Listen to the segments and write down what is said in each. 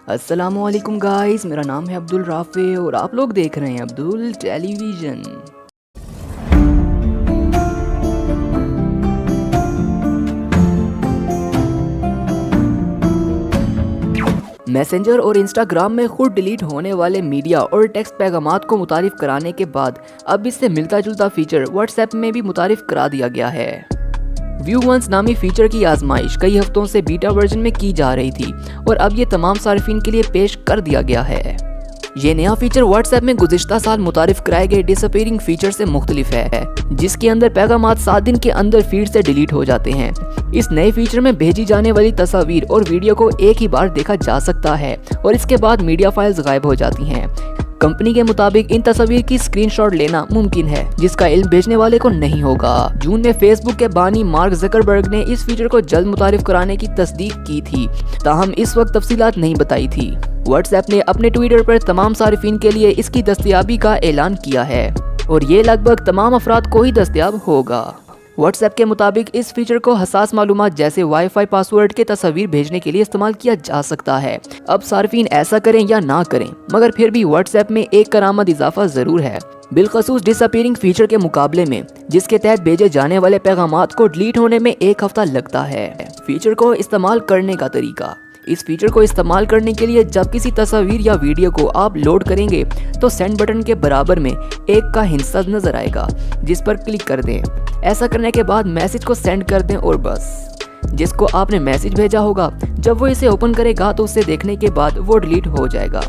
السلام علیکم گائز، میرا نام ہے عبدالرافع اور آپ لوگ دیکھ رہے ہیں عبدال ٹیلی ویژن۔ میسنجر اور انسٹاگرام میں خود ڈیلیٹ ہونے والے میڈیا اور ٹیکسٹ پیغامات کو متعارف کرانے کے بعد اب اس سے ملتا جلتا فیچر واٹس ایپ میں بھی متعارف کرا دیا گیا ہے۔ ویو ونس نامی فیچر کی آزمائش کئی ہفتوں سے بیٹا ورژن میں کی جا رہی تھی اور اب یہ تمام صارفین کے لیے پیش کر دیا گیا ہے۔ یہ نیا فیچر واٹس ایپ میں گزشتہ سال متعارف کرائے گئے ڈس اپیئرنگ فیچر سے مختلف ہے، جس کے اندر پیغامات 7 دن کے اندر فیڈ سے ڈیلیٹ ہو جاتے ہیں۔ اس نئے فیچر میں بھیجی جانے والی تصاویر اور ویڈیو کو ایک ہی بار دیکھا جا سکتا ہے اور اس کے بعد میڈیا فائلز غائب ہو جاتی ہیں۔ کمپنی کے مطابق ان تصاویر کی اسکرین شاٹ لینا ممکن ہے، جس کا علم بھیجنے والے کو نہیں ہوگا۔ جون میں فیس بک کے بانی مارک زکربرگ نے اس فیچر کو جلد متعارف کرانے کی تصدیق کی تھی، تاہم اس وقت تفصیلات نہیں بتائی تھی۔ واٹس ایپ نے اپنے ٹویٹر پر تمام صارفین کے لیے اس کی دستیابی کا اعلان کیا ہے اور یہ لگ بھگ تمام افراد کو ہی دستیاب ہوگا۔ واٹس ایپ کے مطابق اس فیچر کو حساس معلومات جیسے وائی فائی پاسورڈ کے تصاویر بھیجنے کے لیے استعمال کیا جا سکتا ہے۔ اب صارفین ایسا کریں یا نہ کریں، مگر پھر بھی واٹس ایپ میں ایک کارآمد اضافہ ضرور ہے، بالخصوص ڈس اپیئرنگ فیچر کے مقابلے میں، جس کے تحت بھیجے جانے والے پیغامات کو ڈیلیٹ ہونے میں 1 ہفتہ لگتا ہے۔ فیچر کو استعمال کرنے کا طریقہ: اس فیچر کو استعمال کرنے کے لیے جب کسی تصاویر یا ویڈیو کو آپ لوڈ کریں گے تو سینڈ بٹن کے برابر میں ایک کا ہندسہ نظر آئے گا، جس پر کلک کر دیں۔ ایسا کرنے کے بعد میسج کو سینڈ کر دیں اور بس جس کو آپ نے میسج بھیجا ہوگا جب وہ اسے اوپن کرے گا تو اسے دیکھنے کے بعد وہ ڈیلیٹ ہو جائے گا۔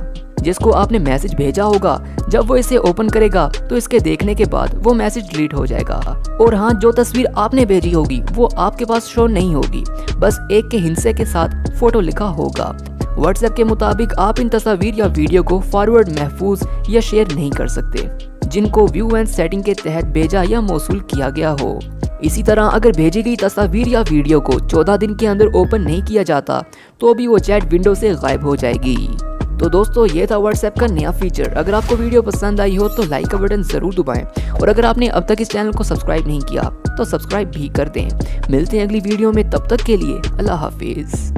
جس کو آپ نے میسج بھیجا ہوگا جب وہ اسے اوپن کرے گا تو اس کے دیکھنے کے بعد وہ میسج ڈیلیٹ ہو جائے گا۔ اور ہاں، جو تصویر آپ نے بھیجی ہوگی وہ آپ کے پاس شو نہیں ہوگی، بس ایک کے ہندسے کے ساتھ فوٹو لکھا ہوگا۔ واٹس ایپ کے مطابق آپ ان تصاویر یا ویڈیو کو فارورڈ، محفوظ یا شیئر نہیں کر سکتے جن کو ویو اینڈ سیٹنگ کے تحت بھیجا یا موصول کیا گیا ہو۔ اسی طرح اگر بھیجی گئی تصاویر یا ویڈیو کو 14 دن کے اندر اوپن نہیں کیا جاتا تو بھی وہ چیٹ ونڈو سے غائب ہو جائے گی۔ تو دوستو، یہ تھا واٹس ایپ کا نیا فیچر۔ اگر آپ کو ویڈیو پسند آئی ہو تو لائک کا بٹن ضرور دبائیں، اور اگر آپ نے اب تک اس چینل کو سبسکرائب نہیں کیا تو سبسکرائب بھی کر دیں۔ ملتے ہیں اگلی ویڈیو میں، تب تک کے لیے اللہ حافظ۔